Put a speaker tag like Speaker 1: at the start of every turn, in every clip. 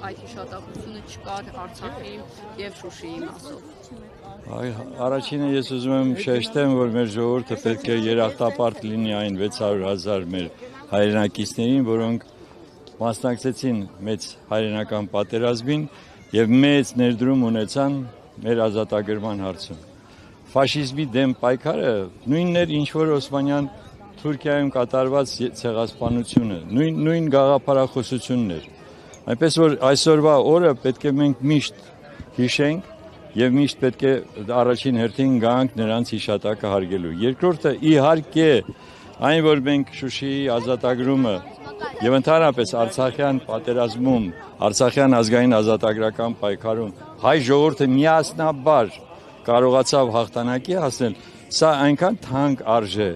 Speaker 1: այդ հիշատակությունը չկար Արցախի եւ Շուշիի մասով։
Speaker 2: Առաջինը ես ուզում եմ շեշտեմ, որ մեր ժողովուրդը պետք է երախտապարտ լինի այն 600,000 մեր հայրենակիցներին, որոնք մասնակցեցին մեծ հայրենական պատերազմին եւ մեծ ներդրում ունեցան մեր ազատագրման հարցում։ Ֆաշիզմի դեմ պայքարը նույնն էր, ինչ որ Օսմանյան Թուրքիայում կատարված ցեղասպանությունը, նույն գաղափարախոսությունն էր։ Այնպես որ այսօրվա օրը պետք է մենք միշտ հիշենք եւ միշտ պետք է առաջին հերթին գանք նրանց հիշատակը հարգելու։ Երկրորդը իհարկե այն, որ մենք Շուշիի ազատագրումը եւ ընդհանրապես Արցախյան պատերազմում, Արցախյան ազգային ազատագրական պայքարում հայ ժողովուրդը միասնաբար կարողացավ հաղթանակի հասնել, սա այնքան թանկ արժե,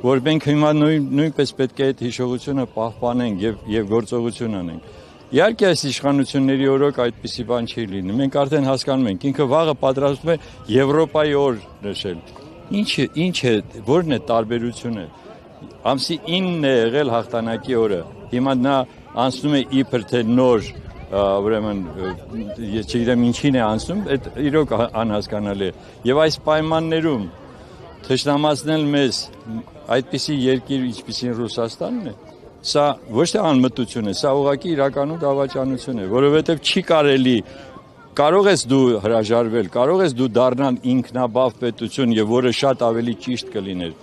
Speaker 2: որ մենք հիմա նույնպես պետք է այդ հիշողությունը պահպանենք եւ գործողություն անենք։ Իհարկե այս իշխանությունների օրոք այդպիսի բան չի լինի։ Մենք արդեն հասկանում ենք, ինքը վաղը պատրաստվում է Եվրոպայի օր նշել։ Ինչ է, որն է տարբերությունը։ Ամսի 9-ն է եղել հաղթանակի օրը։ Հիմա նա անցնում է իբր թե նոր, ուրեմն ես չգիտեմ ինչին է անցնում, այդ իրոք անհասկանալի է։ Եվ այս պայմաններում թշնամացնել մեզ այդպիսի երկիր, ինչպիսին Ռուսաստանն է, սա ոչ թե անմտություն է, սա ուղղակի իրականում դավաճանություն է, որովհետև չի կարելի, կարող ես դու հրաժարվել, կարող ես դու դառնալ ինքնաբավ պետություն եւ որը շատ ավելի ճիշտ կլիներ,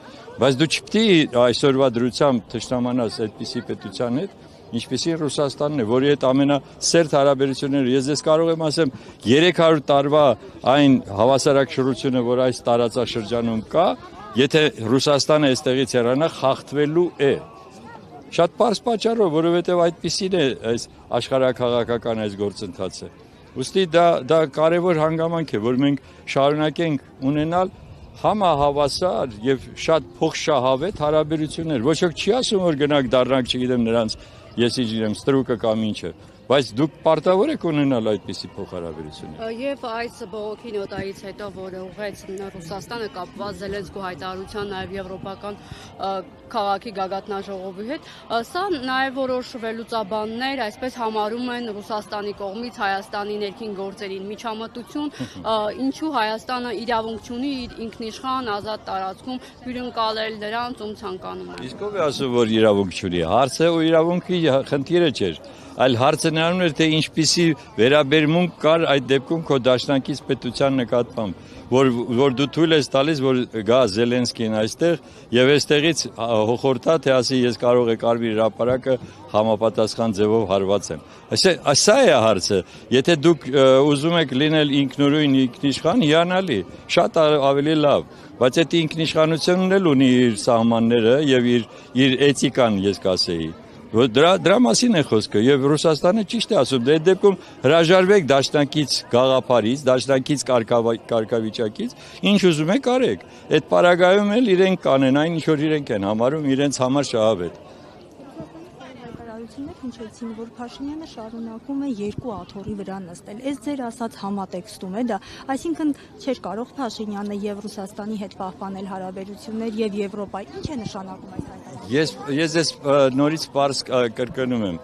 Speaker 2: բայց դու չպետք է այսօրվա դրությամբ թշնամանաս այդպիսի պետության հետ, ինչպիսին Ռուսաստանն է, որի հետ ամենասերտ հարաբերությունները, ես դες կարող եմ ասեմ 300 տարվա այն հավասարակշռությունը, որ այս տարածաշրջանում կա, եթե Ռուսաստանը այստեղից հեռանա, խախտվելու է։ Շատ պարզ պատճառով, որովհետև այդպիսին է այս աշխարհաքաղաքական այս գործընթացը։ Ուստի դա կարևոր հանգամանք է, որ մենք շարունակենք ունենալ համահավասար եւ շատ փոխշահավետ հարաբերություններ։ Ոչ ոք չի ասում, որ գնանք դառնանք, չգիտեմ, նրանց ես իջնեմ ստրուկը կամ ինչը, բայց դուք պարտավոր եք ունենալ այդպիսի փոխհարաբերություններ։
Speaker 1: Եվ այս բողոքի նոտայից հետո, որը ուղղեց Ռուսաստանը կապված Զելենսկու հայտարարության, նաև եվրոպական քաղաքի գագաթնաժողովի հետ, սա նաև որոշ վերլուծաբաններ այսպես համարում են Ռուսաստանի կողմից Հայաստանի ներքին գործերին միջամտություն, ինչու Հայաստանը իրավունք չունի իր ինքնիշխան ազատ տարածքում հյուրընկալել նրանց, ում ցանկանում է։
Speaker 2: Իսկ ով է ասում, որ իրավունք չունի։ Հարցը ու իրավունքի խնդիրը չէր, այլ հարցը նրանում էր, թե ինչպիսի վերաբերմունք կար այդ դեպքում քո դաշնակից պետության նկատմամբ, որ դու թույլ ես տալիս, որ գա Զելենսկին այստեղ եւ այստեղից հոխորտա, թե ասի ես կարող եմ Կարմիր հրապարակը համապատասխան ձևով հարվածեմ։ Սա է հարցը։ Եթե դուք ուզում եք լինել ինքնուրույն ինքնիշխան, հիանալի, շատ ավելի լավ, բայց այդ ինքնիշխանությունն էլ ունի իր սահմանները եւ իր էթիկան, ես կասեի։ Դրա մասին է խոսքը եւ Ռուսաստանը ճիշտ է ասում, դե այդ դեպքում հրաժարվեք դաշնակից գաղափարից, դաշնակից կարգավիճակից, ինչ ուզում եք արեք։ Այդ պարագայում էլ իրենք կանեն այն, ինչ որ իրենք են համարում իրենց համար շահավետ։
Speaker 3: Հնչեցին, որ Փաշինյանը շարունակում է երկու աթոռի վրա նստել։ Այս ձեր ասած համատեքստում է դա, այսինքն չէր կարող Փաշինյանը եւ Ռուսաստանի հետ պահպանել հարաբերություններ եւ Եվրոպայի։ Ինչ է նշանակում այս հայտարարությունը։
Speaker 2: Ես նորից պարզ կրկնում եմ։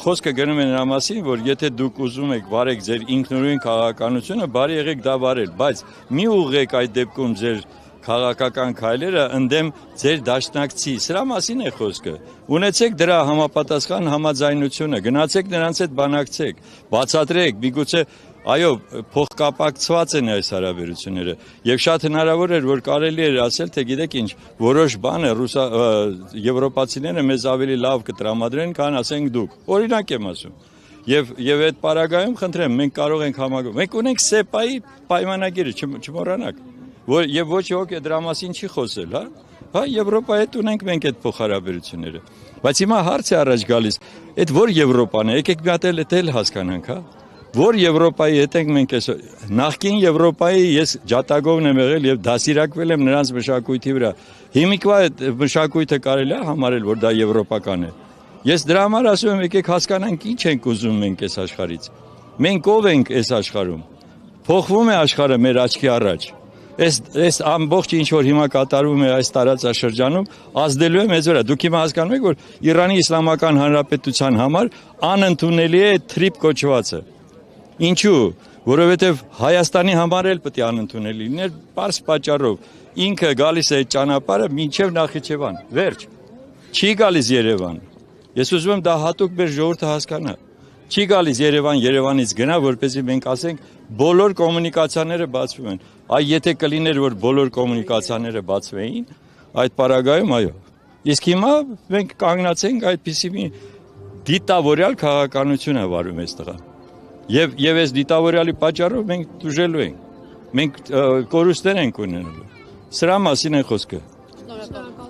Speaker 2: Խոսքը գնում է նրա մասին, որ եթե դուք ուզում եք վարեք ձեր ինքնուրույն քաղաքականությունը, բարի եղեք դա վարել, բայց մի ուղղեք այդ դեպքում ձեր քաղաքական քայլերը ընդդեմ ձեր դաշնակցի, սրա մասին է խոսքը։ Ունեցեք դրա համապատասխան համաձայնությունը, գնացեք նրանց հետ բանակցեք, բացատրեք, միգուցե այո, փոխկապակցված են այս հարաբերությունները եւ շատ հնարավոր էր, որ կարելի էր ասել, թե գիտեք ինչ, որոշ բանը եվրոպացիները մեզ ավելի լավ կտրամադրեն, քան ասենք դուք։ Օրինակ եմ ասում։ Եվ այդ պարագայում խնդրեմ, մենք կարող ենք համագործակցել։ Մենք ունենք ՍԵՊԱ-ի պայմանագիրը, չմոռանաք, եւ ոչ ոք դրա մասին չի խոսել, հա։ Հա, Եվրոպայի հետ ունենք մենք այդ փոխհարաբերությունները։ Բայց հիմա հարց է առաջ գալիս, այդ որ Եվրոպան է, եկեք մի հատ էլ հասկանանք, հա։ Որ Եվրոպայի հետ ենք մենք այս նախկին Եվրոպայի ես ջատագովն եմ եղել եւ դասիրակվել եմ նրանց մշակույթի վրա։ Հիմիկվա այդ մշակույթը կարելի է համարել, որ դա եվրոպական է։ Ես դրա համար ասում եմ, եկեք հասկանանք ինչ ենք ուզում մենք այս աշխարհից։ Մենք ով ենք այս աշխարհում։ Փոխվում է աշխարհը մեր աչքի առաջ։ Այս ամբողջ ինչ որ հիմա կատարվում է այս տարածաշրջանում, ազդելու է մեծ վրա։ Դուք հիմա հասկանում եք, որ Իրանի Իսլամական Հանրապետության համար անընդունելի է թրիփ կոչվածը։ Ինչու՞։ Որովհետև Հայաստանի համար էլ պետք է անընդունելի լիներ, պարզ պատճառով։ Ինքը գալիս է այդ ճանապարհը մինչև Նախիջևան, վերջ։ Չի գալիս Երևան։ Ես ուզում եմ դա հատուկ մեր ժողովուրդը հասկանա։ Չի գալիս Երևան, Երևանից գնա, որպեսզի մենք ասենք բոլոր կոմունիկացիաները բացվում են։ Այ եթե կլիներ, որ բոլոր կոմունիկացիաները բացվեին, այդ պարագայում այո։ Իսկ հիմա մենք կանգնացենք այդպիսի մի դիտավորյալ քաղաքականություն է վարում այս տղան։ Եվ այս դիտավորյալի պատճառով մենք դժելու ենք։ Մենք կորուստներ ենք ունենալու։ Սրա մասին է խոսքը։
Speaker 1: Շնորհակալ